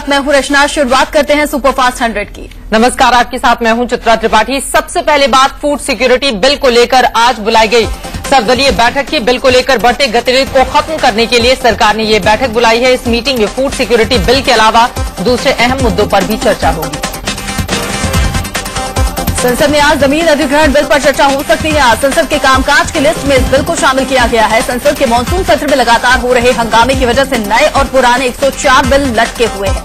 मैं हूं रचना। शुरुआत करते हैं सुपरफास्ट 100 की। नमस्कार, आपके साथ मैं हूं चित्रा त्रिपाठी। सबसे पहले बात फूड सिक्योरिटी बिल को लेकर आज बुलाई गई सर्वदलीय बैठक की। बिल को लेकर बढ़ते गतिरोध को खत्म करने के लिए सरकार ने ये बैठक बुलाई है। इस मीटिंग में फूड सिक्योरिटी बिल के अलावा दूसरे अहम मुद्दों पर भी चर्चा होगी। संसद में आज जमीन अधिग्रहण बिल पर चर्चा हो सकती है। आज संसद के कामकाज की लिस्ट में इस बिल को शामिल किया गया है। संसद के मानसून सत्र में लगातार हो रहे हंगामे की वजह से नए और पुराने 104 बिल लटके हुए हैं।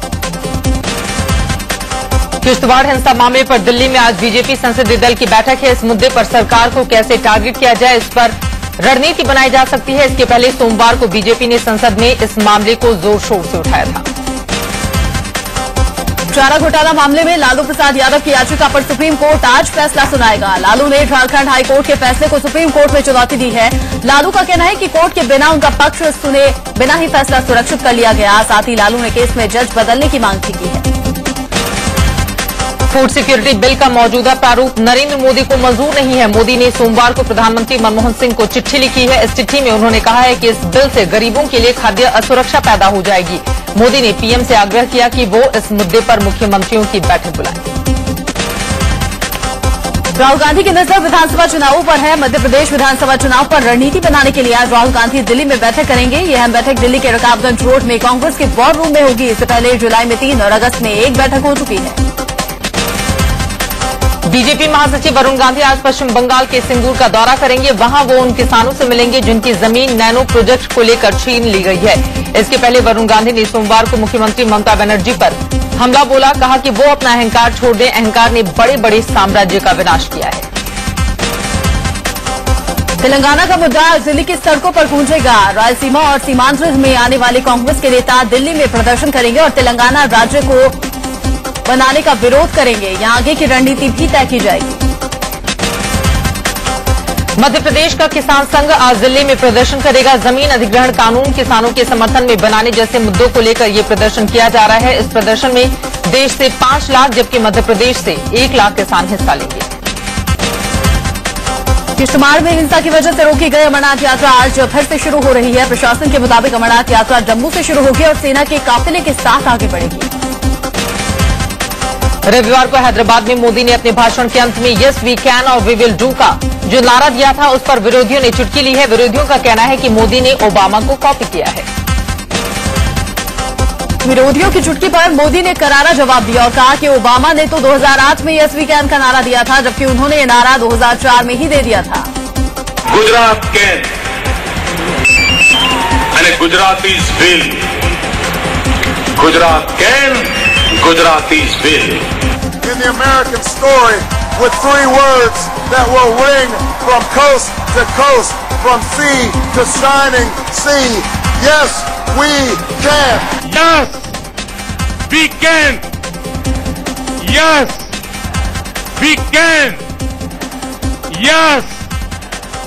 किश्तवाड़ हिंसा मामले पर दिल्ली में आज बीजेपी संसदीय दल की बैठक है। इस मुद्दे पर सरकार को कैसे टारगेट किया जाए, इस पर रणनीति बनाई जा सकती है। इसके पहले सोमवार को बीजेपी ने संसद में इस मामले को जोर शोर से उठाया था। चारा घोटाला मामले में लालू प्रसाद यादव की याचिका पर सुप्रीम कोर्ट आज फैसला सुनाएगा। लालू ने झारखंड हाईकोर्ट के फैसले को सुप्रीम कोर्ट में चुनौती दी है। लालू का कहना है कि कोर्ट के बिना उनका पक्ष सुने बिना ही फैसला सुरक्षित कर लिया गया। साथ ही लालू ने केस में जज बदलने की मांग भी की है। फूड सिक्योरिटी बिल का मौजूदा प्रारूप नरेंद्र मोदी को मंजूर नहीं है। मोदी ने सोमवार को प्रधानमंत्री मनमोहन सिंह को चिट्ठी लिखी है। इस चिट्ठी में उन्होंने कहा है कि इस बिल से गरीबों के लिए खाद्य असुरक्षा पैदा हो जाएगी। मोदी ने पीएम से आग्रह किया कि वो इस मुद्दे पर मुख्यमंत्रियों की बैठक बुलाएं। राहुल गांधी की नजर विधानसभा चुनावों पर है। मध्य प्रदेश विधानसभा चुनाव पर रणनीति बनाने के लिए आज राहुल गांधी दिल्ली में बैठक करेंगे। यह अहम बैठक दिल्ली के रकाबगंज रोड में कांग्रेस के वॉर रूम में होगी। इससे पहले जुलाई में 3 और अगस्त में 1 बैठक हो चुकी है। बीजेपी महासचिव वरुण गांधी आज पश्चिम बंगाल के सिंगूर का दौरा करेंगे। वहां वो उन किसानों से मिलेंगे जिनकी जमीन नैनो प्रोजेक्ट को लेकर छीन ली गई है। इसके पहले वरुण गांधी ने सोमवार को मुख्यमंत्री ममता बनर्जी पर हमला बोला। कहा कि वो अपना अहंकार छोड़ दें। अहंकार ने बड़े बड़े साम्राज्य का विनाश किया है। तेलंगाना का मुद्दा दिल्ली की सड़कों पर गूंजेगा। रायलसीमा और सीमांध्र में आने वाले कांग्रेस के नेता दिल्ली में प्रदर्शन करेंगे और तेलंगाना राज्य को बनाने का विरोध करेंगे। यहां आगे की रणनीति भी तय की जाएगी। मध्य प्रदेश का किसान संघ आज दिल्ली में प्रदर्शन करेगा। जमीन अधिग्रहण कानून किसानों के समर्थन में बनाने जैसे मुद्दों को लेकर यह प्रदर्शन किया जा रहा है। इस प्रदर्शन में देश से 5 लाख जबकि मध्य प्रदेश से 1 लाख किसान हिस्सा लेंगे। किश्तवाड़ में हिंसा की वजह से रोकी गई अमरनाथ यात्रा आज फिर से शुरू हो रही है। प्रशासन के मुताबिक अमरनाथ यात्रा जम्मू से शुरू होगी और सेना के काफिले के साथ आगे बढ़ेगी। रविवार को हैदराबाद में मोदी ने अपने भाषण के अंत में यस वी कैन और वी विल डू का जो नारा दिया था, उस पर विरोधियों ने चुटकी ली है। विरोधियों का कहना है कि मोदी ने ओबामा को कॉपी किया है। विरोधियों की चुटकी पर मोदी ने करारा जवाब दिया और कहा कि ओबामा ने तो 2008 में यस वी कैन का नारा दिया था, जबकि उन्होंने ये नारा 2004 में ही दे दिया था। Gujarat can and Gujaratis will. Gujarat can, Gujaratis will. In the American story, with 3 words that will ring from coast to coast, from sea to shining sea. Yes, we can. Yes, we can. Yes, we can. Yes,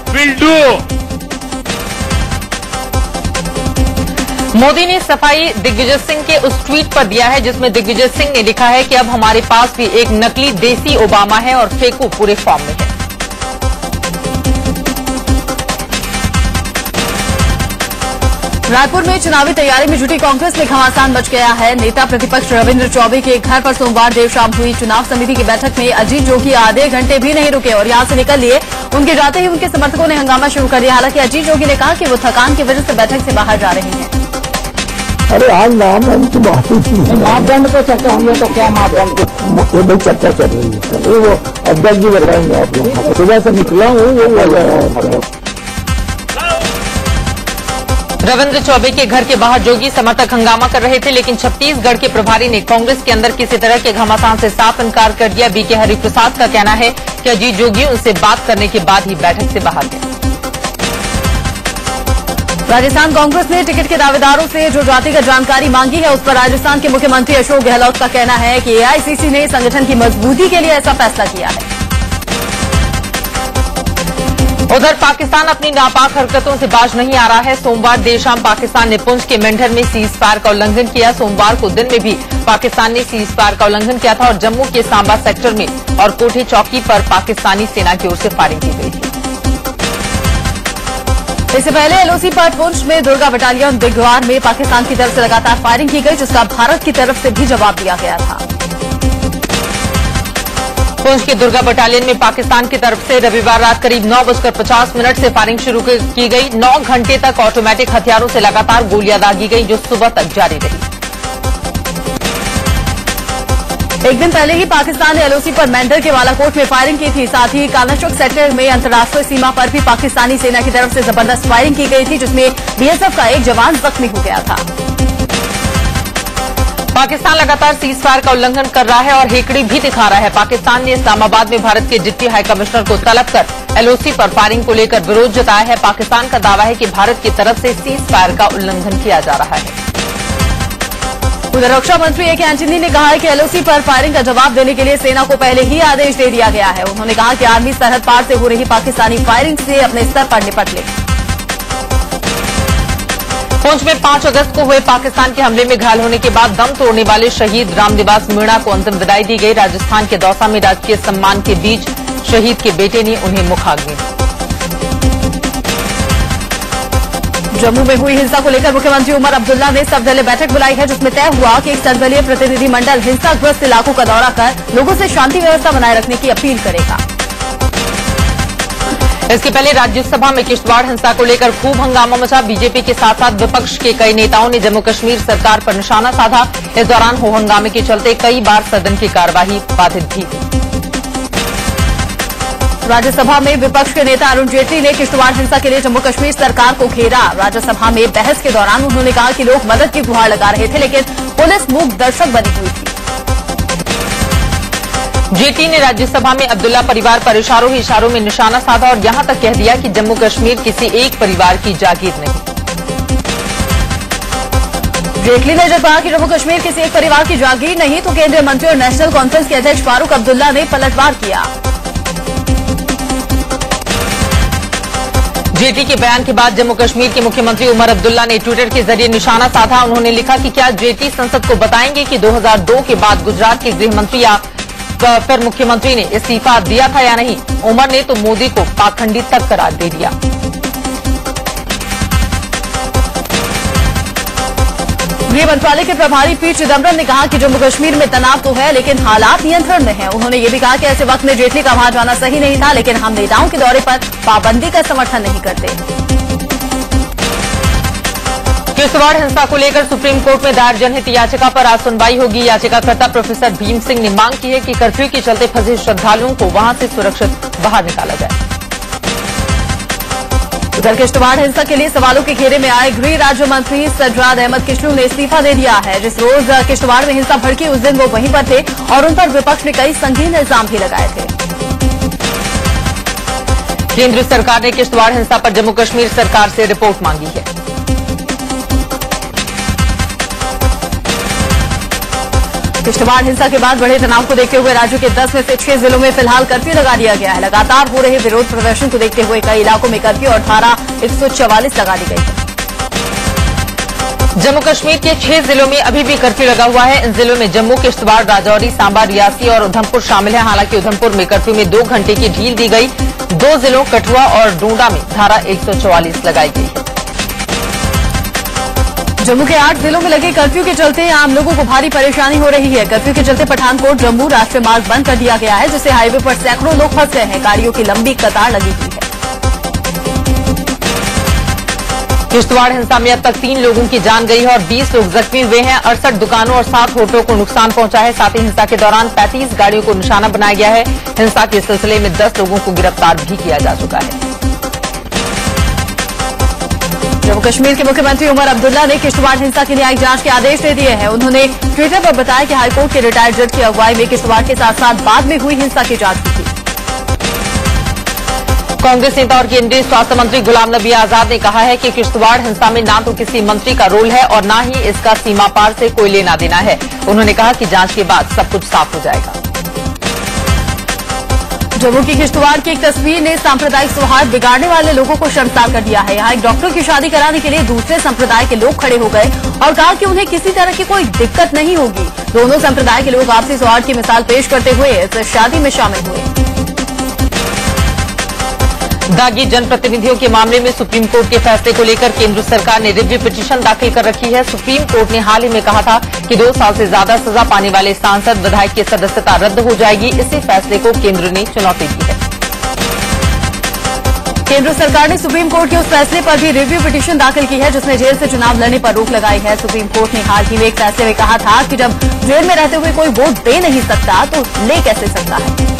we'll do. Modi ने सफाई दिग्विजय सिंह के उस tweet पर दिया है जिसमें दिग्विजय सिंह ने लिखा है कि अब हमारे पास भी एक नकली देसी ओबामा है और फेकू पूरे फॉर्म में है। रायपुर में चुनावी तैयारी में जुटी कांग्रेस में घमासान मच गया है। नेता प्रतिपक्ष रविंद्र चौबे के घर पर सोमवार देर शाम हुई चुनाव समिति की बैठक में अजीत जोगी आधे घंटे भी नहीं रुके और यहां से निकल लिए। उनके जाते ही उनके समर्थकों ने हंगामा शुरू कर दिया। हालांकि अजीत जोगी ने कहा कि वो थकान की वजह से बैठक से बाहर जा रहे हैं। अरे आज नाम की बात ही मापदंड पर चर्चा हुई है, तो क्या मापदंड भाई चर्चा चल रही है? वो अध्यक्ष जी बताएंगे। आप लोग सुबह से निकला हूँ वो रविंद्र चौबे के घर के बाहर जोगी समर्थक हंगामा कर रहे थे, लेकिन छत्तीसगढ़ के प्रभारी ने कांग्रेस के अंदर किसी तरह के घमासान से साफ इनकार कर दिया। बीके हरिप्रसाद का कहना है कि अजीत जोगी उनसे बात करने के बाद ही बैठक से बाहर गए। राजस्थान कांग्रेस ने टिकट के दावेदारों से जो जातिगत जानकारी मांगी है, उस पर राजस्थान के मुख्यमंत्री अशोक गहलोत का कहना है कि एआईसीसी ने संगठन की मजबूती के लिए ऐसा फैसला किया है। उधर पाकिस्तान अपनी नापाक हरकतों से बाज नहीं आ रहा है। सोमवार देर शाम पाकिस्तान ने पुंछ के मेंढर में सीज फायर का उल्लंघन किया। सोमवार को दिन में भी पाकिस्तान ने सीज फायर का उल्लंघन किया था और जम्मू के सांबा सेक्टर में और कोठी चौकी पर पाकिस्तानी सेना की ओर से फायरिंग की गई थी। इससे पहले एलओसी पर पुंछ में दुर्गा बटालियन दिग्वार में पाकिस्तान की तरफ से लगातार फायरिंग की गई, जिसका भारत की तरफ से भी जवाब दिया गया था। पुंछ के दुर्गा बटालियन में पाकिस्तान की तरफ से रविवार रात करीब 9:50 से फायरिंग शुरू की गई। 9 घंटे तक ऑटोमेटिक हथियारों से लगातार गोलियां दागी गई, जो सुबह तक जारी रही। एक दिन पहले ही पाकिस्तान ने एलओसी पर मेंढर के बालाकोट में फायरिंग की थी। साथ ही कानाचुक सेक्टर में अंतर्राष्ट्रीय सीमा पर भी पाकिस्तानी सेना की तरफ से जबरदस्त फायरिंग की गई थी, जिसमें बीएसएफ का एक जवान जख्मी हो गया था। पाकिस्तान लगातार सीज फायर का उल्लंघन कर रहा है और हेकड़ी भी दिखा रहा है। पाकिस्तान ने इस्लामाबाद में भारत के डिप्टी हाई कमिश्नर को तलब कर एलओसी पर फायरिंग को लेकर विरोध जताया है। पाकिस्तान का दावा है कि भारत की तरफ से सीज फायर का उल्लंघन किया जा रहा है। उधर रक्षा मंत्री ए के एंटनी ने कहा है कि एलओसी पर फायरिंग का जवाब देने के लिए सेना को पहले ही आदेश दे दिया गया है। उन्होंने कहा कि आर्मी सरहद पार से हो रही पाकिस्तानी फायरिंग से अपने स्तर पर निपट ले। पुंछ में 5 अगस्त को हुए पाकिस्तान के हमले में घायल होने के बाद दम तोड़ने वाले शहीद रामनिवास मीणा को अंतिम विदाई दी गई। राजस्थान के दौसा में राजकीय सम्मान के बीच शहीद के बेटे ने उन्हें मुखाग्नि दी। जम्मू में हुई हिंसा को लेकर मुख्यमंत्री उमर अब्दुल्ला ने सर्वदलीय बैठक बुलाई है, जिसमें तय हुआ कि एक सर्वदलीय प्रतिनिधिमंडल हिंसाग्रस्त इलाकों का दौरा कर लोगों से शांति व्यवस्था बनाए रखने की अपील करेगा। इसके पहले राज्यसभा में किश्तवाड़ हिंसा को लेकर खूब हंगामा मचा। बीजेपी के साथ साथ विपक्ष के कई नेताओं ने जम्मू कश्मीर सरकार पर निशाना साधा। इस दौरान हो हंगामे के चलते कई बार सदन की कार्यवाही बाधित भी हुई। राज्यसभा में विपक्ष के नेता अरुण जेटली ने किश्तवाड़ हिंसा के लिए जम्मू कश्मीर सरकार को घेरा। राज्यसभा में बहस के दौरान उन्होंने कहा कि लोग मदद की गुहार लगा रहे थे, लेकिन पुलिस मूक दर्शक बनी हुई थी। जेटली ने राज्यसभा में अब्दुल्ला परिवार पर इशारों में निशाना साधा और यहां तक कह दिया कि जम्मू कश्मीर किसी एक परिवार की जागीर नहीं। जेटली ने जब कहा कि जम्मू कश्मीर किसी एक परिवार की जागीर नहीं, तो केंद्रीय मंत्री और नेशनल कॉन्फ्रेंस के अध्यक्ष फारूक अब्दुल्ला ने पलटवार किया। जेटली के बयान के बाद जम्मू कश्मीर के मुख्यमंत्री उमर अब्दुल्ला ने ट्विटर के जरिए निशाना साधा। उन्होंने लिखा कि क्या जेटली संसद को बताएंगे कि 2002 के बाद गुजरात के गृह मंत्री या फिर मुख्यमंत्री ने इस्तीफा दिया था या नहीं। उमर ने तो मोदी को पाखंडी तक करार दे दिया। गृह मंत्रालय के प्रभारी पी चिदम्बरम ने कहा कि जम्मू कश्मीर में तनाव तो है, लेकिन हालात नियंत्रण में हैं। उन्होंने ये भी कहा कि ऐसे वक्त में जेटली का वहां जाना सही नहीं था, लेकिन हम नेताओं के दौरे पर पाबंदी का समर्थन नहीं करते। किश्तवाड़ हिंसा को लेकर सुप्रीम कोर्ट में दायर जनहित याचिका पर आज सुनवाई होगी। याचिकाकर्ता प्रोफेसर भीम सिंह ने मांग की है कि कर्फ्यू के चलते फंसे श्रद्धालुओं को वहां से सुरक्षित बाहर निकाला जाए। उधर किश्तवाड़ हिंसा के लिए सवालों के घेरे में आए गृह राज्य मंत्री सज्जाद अहमद किशरू ने इस्तीफा दे दिया है। जिस रोज किश्तवाड़ में हिंसा भड़की, उस दिन वो वहीं पर थे और उन पर विपक्ष ने कई संगीन इल्जाम भी लगाए थे। केंद्र सरकार ने किश्तवाड़ हिंसा पर जम्मू कश्मीर सरकार से रिपोर्ट मांगी है। किश्तवाड़ हिंसा के बाद बढ़े तनाव को देखते हुए राज्य के 10 में से 6 जिलों में फिलहाल कर्फ्यू लगा दिया गया है। लगातार हो रहे विरोध प्रदर्शन को देखते हुए कई इलाकों में कर्फ्यू और धारा 144 लगा दी गई है। जम्मू कश्मीर के 6 जिलों में अभी भी कर्फ्यू लगा हुआ है। इन जिलों में जम्मू, किश्तवाड़, राजौरी, सांबा, रियासी और उधमपुर शामिल है। हालांकि उधमपुर में कर्फ्यू में 2 घंटे की ढील दी गई। 2 जिलों कठुआ और डोडा में धारा 144 लगाई गई है। जम्मू के 8 जिलों में लगे कर्फ्यू के चलते आम लोगों को भारी परेशानी हो रही है। कर्फ्यू के चलते पठानकोट जम्मू राष्ट्रीय मार्ग बंद कर दिया गया है, जिससे हाईवे पर सैकड़ों लोग फंस गए हैं। गाड़ियों की लंबी कतार लगी हुई है। किश्तवाड़ हिंसा में अब तक 3 लोगों की जान गई है और 20 लोग जख्मी हुए हैं। 68 दुकानों और 7 होटलों को नुकसान पहुंचा है। साथ ही हिंसा के दौरान 35 गाड़ियों को निशाना बनाया गया है। हिंसा के सिलसिले में 10 लोगों को गिरफ्तार भी किया जा चुका है। जम्मू कश्मीर के मुख्यमंत्री उमर अब्दुल्ला ने किश्तवाड़ हिंसा की न्यायिक जांच के आदेश दे दिए हैं। उन्होंने ट्विटर पर बताया कि हाईकोर्ट के रिटायर्ड जज की अगुवाई में किश्तवाड़ के साथ साथ बाद में हुई हिंसा की जांच की थी। कांग्रेस नेता और केंद्रीय स्वास्थ्य मंत्री गुलाम नबी आजाद ने कहा है कि किश्तवाड़ हिंसा में न तो किसी मंत्री का रोल है और न ही इसका सीमा पार से कोई लेना देना है। उन्होंने कहा कि जांच के बाद सब कुछ साफ हो जाएगा। जम्मू की किश्तवाड़ की एक तस्वीर ने सांप्रदायिक सौहार्द बिगाड़ने वाले लोगों को शर्मसार कर दिया है। यहाँ एक डॉक्टर की शादी कराने के लिए दूसरे संप्रदाय के लोग खड़े हो गए और कहा कि उन्हें किसी तरह की कोई दिक्कत नहीं होगी। दोनों संप्रदाय के लोग आपसी सौहार्द की मिसाल पेश करते हुए इस शादी में शामिल हुए। दागी जनप्रतिनिधियों के मामले में सुप्रीम कोर्ट के फैसले को लेकर केंद्र सरकार ने रिव्यू पिटीशन दाखिल कर रखी है। सुप्रीम कोर्ट ने हाल ही में कहा था कि 2 साल से ज्यादा सजा पाने वाले सांसद विधायक की सदस्यता रद्द हो जाएगी। इसी फैसले को केंद्र ने चुनौती दी है। केंद्र सरकार ने सुप्रीम कोर्ट के उस फैसले पर भी रिव्यू पिटीशन दाखिल की है जिसमें जेल से चुनाव लड़ने पर रोक लगाई है। सुप्रीम कोर्ट ने हाल ही में एक फैसले में कहा था कि जब जेल में रहते हुए कोई वोट दे नहीं सकता तो ले कैसे सकता है।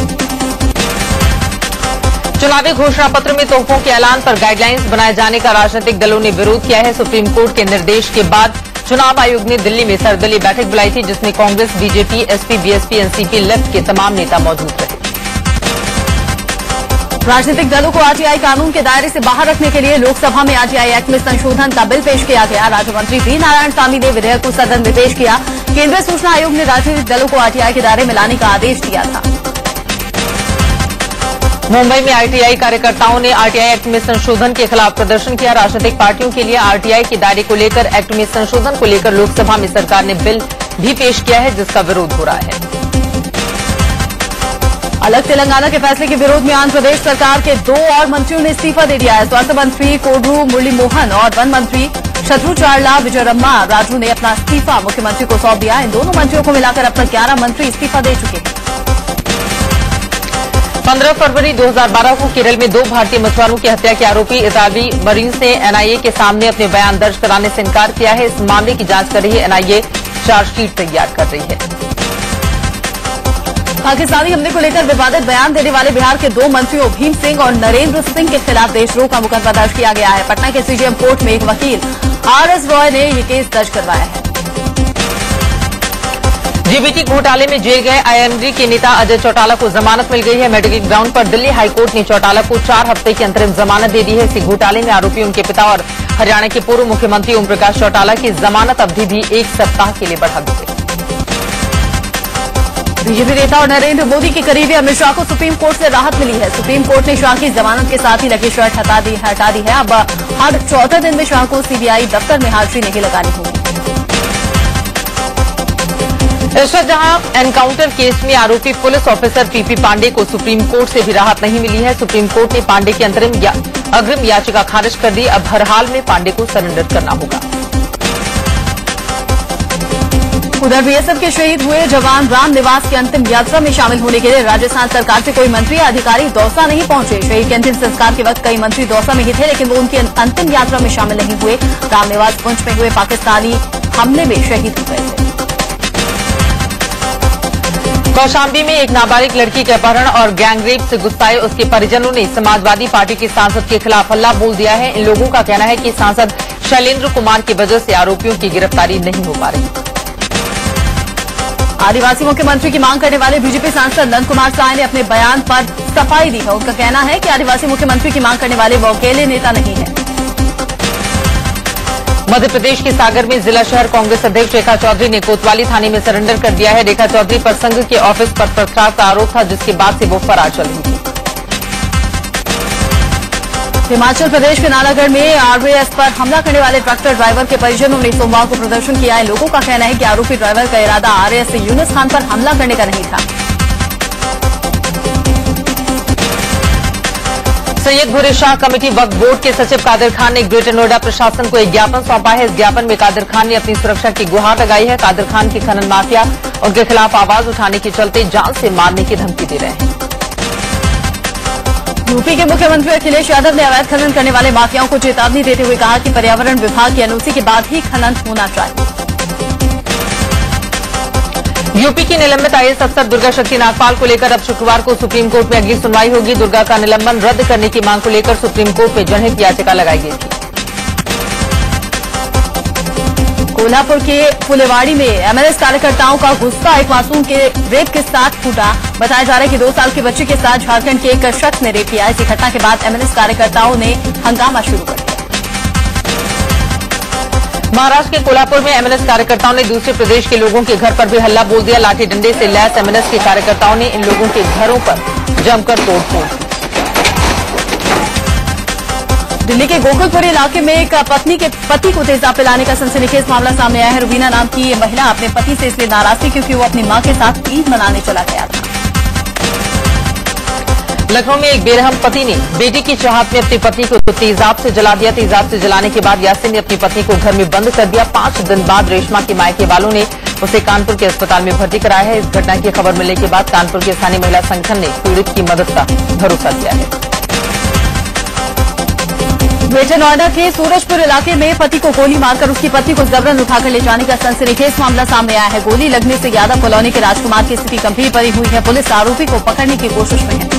चुनावी घोषणा पत्र में तोहफों के ऐलान पर गाइडलाइंस बनाए जाने का राजनीतिक दलों ने विरोध किया है। सुप्रीम कोर्ट के निर्देश के बाद चुनाव आयोग ने दिल्ली में सर्वदलीय बैठक बुलाई थी जिसमें Congress, BJP, SP, BSP, NCP, left के तमाम नेता मौजूद रहे। राजनीतिक दलों को आरटीआई कानून के दायरे से बाहर रखने के लिए लोकसभा में आरटीआई एक्ट में संशोधन का बिल पेश किया गया। राज्य मंत्री वी नारायण स्वामी ने विधेयक को सदन में पेश किया। केंद्रीय सूचना आयोग ने राजनीतिक दलों को आरटीआई के दायरे में लाने का आदेश दिया था। मुंबई में आरटीआई कार्यकर्ताओं ने आरटीआई एक्ट में संशोधन के खिलाफ प्रदर्शन किया। राजनीतिक पार्टियों के लिए आरटीआई के दायरे को लेकर एक्ट में संशोधन को लेकर लोकसभा में सरकार ने बिल भी पेश किया है जिसका विरोध हो रहा है। अलग तेलंगाना के फैसले के विरोध में आंध्र प्रदेश सरकार के 2 और मंत्रियों ने इस्तीफा दे दिया है। स्वास्थ्य मंत्री कोडू मुरली मोहन और वन मंत्री शत्रुचार्ला विजयरम्मा राजू ने अपना इस्तीफा मुख्यमंत्री को सौंप दिया। इन दोनों मंत्रियों को मिलाकर अब तक 11 मंत्री इस्तीफा दे चुके हैं। 15 फरवरी 2012 को केरल में 2 भारतीय मछुआरों की हत्या के आरोपी इतालवी मरीन्स ने एनआईए के सामने अपने बयान दर्ज कराने से इनकार किया है। इस मामले की जांच कर रही एनआईए चार्जशीट तैयार कर रही है। पाकिस्तानी हमले को लेकर विवादित बयान देने वाले बिहार के 2 मंत्रियों भीम सिंह और नरेंद्र सिंह के खिलाफ देशद्रोह का मुकदमा दर्ज किया गया है। पटना के सीजेएम कोर्ट में एक वकील आरएस रॉय ने ये केस दर्ज करवाया है। जीबीटी घोटाले में जेल गए आईएमडी के नेता अजय चौटाला को जमानत मिल गई है। मेडिकल ग्राउंड पर दिल्ली हाईकोर्ट ने चौटाला को 4 हफ्ते की अंतरिम जमानत दे दी है। इसी घोटाले में आरोपी उनके पिता और हरियाणा के पूर्व मुख्यमंत्री ओम प्रकाश चौटाला की जमानत अवधि भी 1 सप्ताह के लिए बढ़ा दी गई। बीजेपी नेता और नरेंद्र मोदी के करीबी अमित शाह को सुप्रीम कोर्ट से राहत मिली है। सुप्रीम कोर्ट ने शाह की जमानत के साथ ही लकी शर्ट हटा दी है। अब हर 14 दिन में शाह को सीबीआई दफ्तर में हाजिरी नहीं लगानी होगी। इस वक्त जहां एनकाउंटर केस में आरोपी पुलिस ऑफिसर पीपी पांडे को सुप्रीम कोर्ट से भी राहत नहीं मिली है। सुप्रीम कोर्ट ने पांडे की अग्रिम याचिका खारिज कर दी। अब हर हाल में पांडे को सरेंडर करना होगा। उधर बीएसएफ के शहीद हुए जवान राम निवास की अंतिम यात्रा में शामिल होने के लिए राजस्थान सरकार से कोई मंत्री या अधिकारी दौसा नहीं पहुंचे। शहीद के अंतिम संस्कार के वक्त कई मंत्री दौसा में ही थे लेकिन वो उनकी अंतिम यात्रा में शामिल नहीं हुए। राम निवास पुंछ में हुए पाकिस्तानी हमले में शहीद हो गए थे। कौशाम्बी में एक नाबालिग लड़की के अपहरण और गैंगरेप से गुस्साए उसके परिजनों ने समाजवादी पार्टी के सांसद के खिलाफ हल्ला बोल दिया है। इन लोगों का कहना है कि सांसद शैलेंद्र कुमार की वजह से आरोपियों की गिरफ्तारी नहीं हो पा रही। आदिवासी मुख्यमंत्री की मांग करने वाले बीजेपी सांसद नंद कुमार साय ने अपने बयान पर सफाई दी है। उनका कहना है कि आदिवासी मुख्यमंत्री की मांग करने वाले वो अकेले नेता नहीं है। मध्य प्रदेश के सागर में जिला शहर कांग्रेस अध्यक्ष रेखा चौधरी ने कोतवाली थाने में सरेंडर कर दिया है। रेखा चौधरी पर संघ के ऑफिस पर पथराव का आरोप था जिसके बाद से वो फरार चल रही थी। हिमाचल प्रदेश के नालागढ़ में आरवीएस पर हमला करने वाले ट्रैक्टर ड्राइवर के परिजनों ने सोमवार को प्रदर्शन किया है। लोगों का कहना है कि आरोपी ड्राइवर का इरादा आरएएस यूनुस खान पर हमला करने का नहीं था। सैयद भूरे शाह कमेटी वक्फ बोर्ड के सचिव कादिर खान ने ग्रेटर नोएडा प्रशासन को एक ज्ञापन सौंपा है। इस ज्ञापन में कादिर खान ने अपनी सुरक्षा की गुहार लगाई है। कादिर खान की खनन माफिया उनके खिलाफ आवाज उठाने के चलते जान से मारने की धमकी दे रहे हैं। यूपी के मुख्यमंत्री अखिलेश यादव ने अवैध खनन करने वाले माफियाओं को चेतावनी देते हुए कहा कि पर्यावरण विभाग की अनुमति के बाद ही खनन होना चाहिए। यूपी की निलंबित आईएएस अफसर दुर्गा शक्ति नागपाल को लेकर अब शुक्रवार को सुप्रीम कोर्ट में अगली सुनवाई होगी। दुर्गा का निलंबन रद्द करने की मांग को लेकर सुप्रीम कोर्ट में जनहित याचिका लगाई गई थी। कोल्हापुर के फुलेवाड़ी में एमएनएस कार्यकर्ताओं का गुस्सा एक मासूम के रेप के साथ फूटा। बताया जा रहा है कि 2 साल के बच्चे के साथ झारखंड के एक शख्स ने रेप किया। इसी घटना के बाद एमएनएस कार्यकर्ताओं ने हंगामा शुरू कर दिया। महाराष्ट्र के कोल्हापुर में एमएनएस कार्यकर्ताओं ने दूसरे प्रदेश के लोगों के घर पर भी हल्ला बोल दिया। लाठी डंडे से लैस एमएनएस के कार्यकर्ताओं ने इन लोगों के घरों पर जमकर तोड़फोड़ की। दिल्ली के गोकुलपुरी इलाके में एक पत्नी के पति को तेजाब पिलाने का सनसनीखेज मामला सामने आया है। रुबीना नाम की ये महिला अपने पति से इसलिए नाराज थी क्योंकि वो अपनी मां के साथ ईद मनाने चला गया था। लखनऊ में एक बेरहम पति ने बेटी की चाहत में अपनी पत्नी को तेजाब से जला दिया। तेजाब से जलाने के बाद यासिन ने अपनी पत्नी को घर में बंद कर दिया। 5 दिन बाद रेशमा के मायके वालों ने उसे कानपुर के अस्पताल में भर्ती कराया है। इस घटना की खबर मिलने के बाद कानपुर के स्थानीय महिला संगठन ने पीड़ित की मदद का भरोसा दिया है। ग्रेटर नोएडा के सूरजपुर इलाके में पति को गोली मारकर उसकी पत्नी को जबरन उठाकर ले जाने का सनसनीखेज मामला सामने आया है। गोली लगने से यादव कॉलोनी के राजकुमार की स्थिति गंभीर बनी हुई है। पुलिस आरोपी को पकड़ने की कोशिश में है।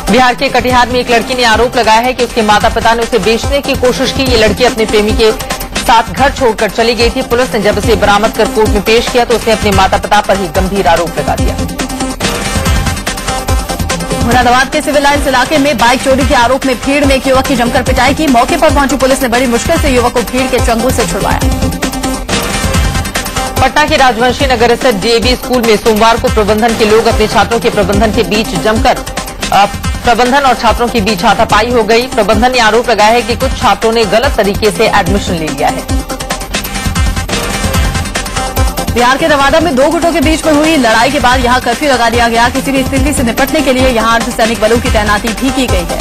बिहार के कटिहार में एक लड़की ने आरोप लगाया है कि उसके माता पिता ने उसे बेचने की कोशिश की। ये लड़की अपने प्रेमी के साथ घर छोड़कर चली गई थी। पुलिस ने जब उसे बरामद कर कोर्ट में पेश किया तो उसने अपने माता पिता पर ही गंभीर आरोप लगा दिया। मुरादाबाद के सिविल लाइन्स इलाके में बाइक चोरी के आरोप में भीड़ में एक युवक की जमकर पिटाई की। मौके पर पहुंची पुलिस ने बड़ी मुश्किल से युवक को भीड़ के चंगुल से छुड़वाया। पटना के राजवंशी नगर स्थित डीएवी स्कूल में सोमवार को प्रबंधन के लोग अपने छात्रों के प्रबंधन के बीच जमकर प्रबंधन और छात्रों के बीच हाथापाई हो गई। प्रबंधन ने आरोप लगाया है कि कुछ छात्रों ने गलत तरीके से एडमिशन ले लिया है। बिहार के नवादा में 2 गुटों के बीच में हुई लड़ाई के बाद यहां कर्फ्यू लगा दिया गया। किसी भी स्थिति से निपटने के लिए यहां अर्धसैनिक बलों की तैनाती भी की गई है।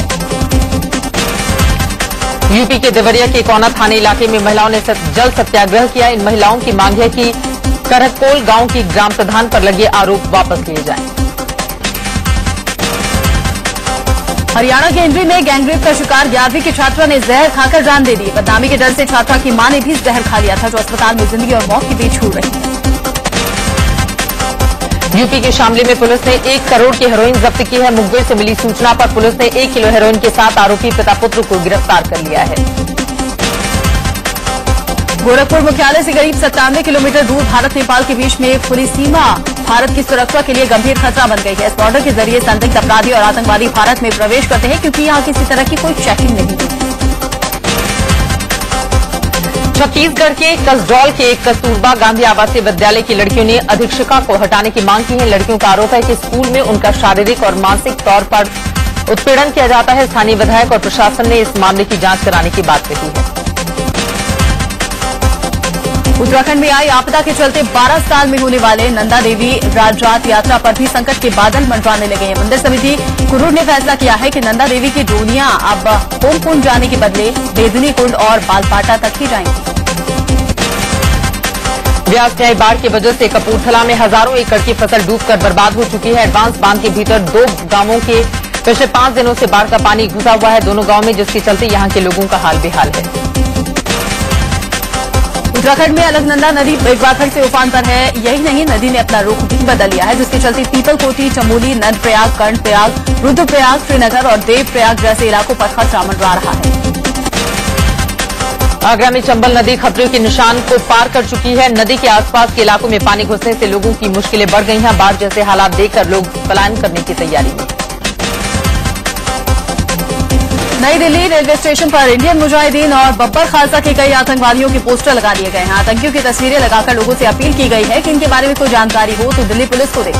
यूपी के देवरिया के कोना थाने इलाके में महिलाओं ने जल सत्याग्रह किया। इन महिलाओं की मांग है कि करहकोल गांव की ग्राम प्रधान पर लगे आरोप वापस लिए जाएं। हरियाणा के इंडी में गैंगरेप का शिकार 11वीं की छात्रा ने जहर खाकर जान दे दी। बदनामी के डर से छात्रा की मां ने भी जहर खा लिया था, जो अस्पताल में जिंदगी और मौत के बीच छूट रही है। यूपी के शामली में पुलिस ने 1 करोड़ की हेरोइन जब्त की है। मुखबिर से मिली सूचना पर पुलिस ने 1 किलो हेरोइन के साथ आरोपी पिता पुत्र को गिरफ्तार कर लिया है। गोरखपुर मुख्यालय से करीब 97 किलोमीटर दूर भारत नेपाल के बीच में खुली सीमा भारत की सुरक्षा के लिए गंभीर खतरा बन गई है। इस बॉर्डर के जरिए संदिग्ध अपराधी और आतंकवादी भारत में प्रवेश करते हैं, क्योंकि यहां किसी तरह की कोई चेकिंग नहीं होती। छत्तीसगढ़ के कसडौल के एक कस्तूरबा गांधी आवासीय विद्यालय की लड़कियों ने अधीक्षिका को हटाने की मांग की है। लड़कियों का आरोप है कि स्कूल में उनका शारीरिक और मानसिक तौर पर उत्पीड़न किया जाता है। स्थानीय विधायक और प्रशासन ने इस मामले की जांच कराने की बात कही है। उत्तराखंड में आई आपदा के चलते 12 साल में होने वाले नंदा देवी राजरात यात्रा पर भी संकट के बादल मंडराने लगे हैं। मंदिर समिति कुरूर ने फैसला किया है कि नंदा देवी की डोलियां अब होमकुंड जाने के बदले बेदनी कुंड और बालपाटा तक ही जाएंगी। व्यास न्याय बाढ़ की वजह से कपूरथला में हजारों एकड़ की फसल डूबकर बर्बाद हो चुकी है। एडवांस बांध के भीतर 2 गांवों के पिछले 5 दिनों से बाढ़ का पानी घुसा हुआ है दोनों गांव में, जिसके चलते यहां के लोगों का हाल बेहाल है। उत्तराखंड में अलकनंदा नदी एक बार फिर से उफान पर है। यही नहीं, नदी ने अपना रुख भी बदल लिया है, जिसके चलते पीपलकोटी, चमोली, नंदप्रयाग, कर्णप्रयाग, रुद्रप्रयाग, श्रीनगर और देवप्रयाग जैसे इलाकों पर खतरा मंडरा रहा है। आगरा में चंबल नदी खतरे के निशान को पार कर चुकी है। नदी के आसपास के इलाकों में पानी घुसने से लोगों की मुश्किलें बढ़ गई हैं। बाढ़ जैसे हालात देखकर लोग पलायन करने की तैयारी में। नई दिल्ली रेलवे स्टेशन पर इंडियन मुजाहिदीन और बब्बर खालसा के कई आतंकवादियों के पोस्टर लगा दिए गए हैं। आतंकियों की तस्वीरें लगाकर लोगों से अपील की गई है कि इनके बारे में कोई जानकारी हो तो दिल्ली पुलिस को दें।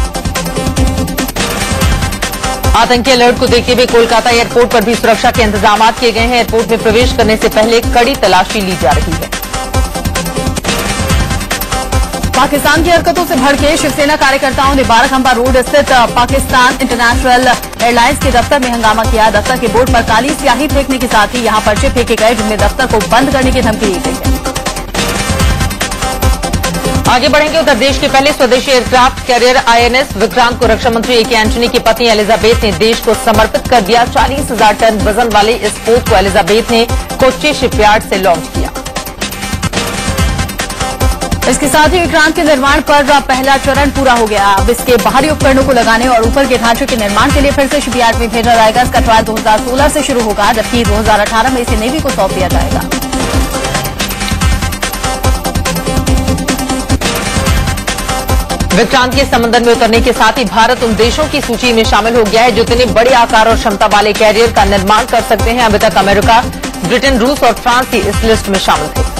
आतंकी अलर्ट को देखते हुए कोलकाता एयरपोर्ट पर भी सुरक्षा के इंतजाम किए गए हैं। एयरपोर्ट में प्रवेश करने से पहले कड़ी तलाशी ली जा रही है। पाकिस्तान की हरकतों से भड़के शिवसेना कार्यकर्ताओं ने बाराखंबा रोड स्थित पाकिस्तान इंटरनेशनल एयरलाइंस के दफ्तर में हंगामा किया। दफ्तर के बोर्ड पर काली स्याही फेंकने के साथ ही यहां पर्चे फेंके गए, जिनमें दफ्तर को बंद करने की धमकी दी गई है। आगे बढ़ेंगे। उत्तर देश के पहले स्वदेशी एयरक्राफ्ट कैरियर आईएनएस विक्रांत को रक्षा मंत्री ए के एंटनी की पत्नी एलिजाबेथ ने देश को समर्पित कर दिया। 40,000 टन वजन वाले इस पोत को एलिजाबेथ ने कोच्चि शिपयार्ड से लॉन्च किया। इसके साथ ही विक्रांत के निर्माण पर पहला चरण पूरा हो गया। अब इसके बाहरी उपकरणों को लगाने और ऊपर के ढांचे के निर्माण के लिए फिर से शिपयार्ड में भेजा जाएगा। इसका ट्रायल 2016 से शुरू होगा, जबकि 2018 में इसे नेवी को सौंप दिया जाएगा। विक्रांत के समंदर में उतरने के साथ ही भारत उन देशों की सूची में शामिल हो गया है जो इतने बड़े आकार और क्षमता वाले कैरियर का निर्माण कर सकते हैं। अभी तक अमेरिका, ब्रिटेन, रूस और फ्रांस ही इस लिस्ट में शामिल थे।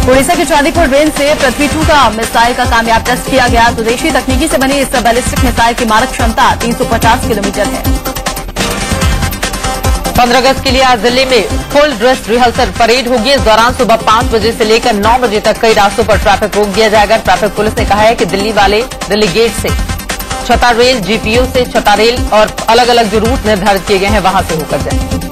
ओडिशा के चांदीपुर रेंज से पृथ्वी 2 का मिसाइल का कामयाब टेस्ट किया गया। स्वदेशी तकनीकी से बनी इस बैलिस्टिक मिसाइल की मारक क्षमता 350 किलोमीटर है। 15 अगस्त के लिए आज दिल्ली में फुल ड्रेस रिहर्सल परेड होगी। इस दौरान सुबह 5 बजे से लेकर 9 बजे तक कई रास्तों पर ट्रैफिक रोक दिया जाएगा। ट्रैफिक पुलिस ने कहा है कि दिल्ली वाले दिल्ली गेट से छता रेल, जीपीओ से छता रेल और अलग अलग जो रूट निर्धारित किए गए हैं वहां से होकर जाएंगे।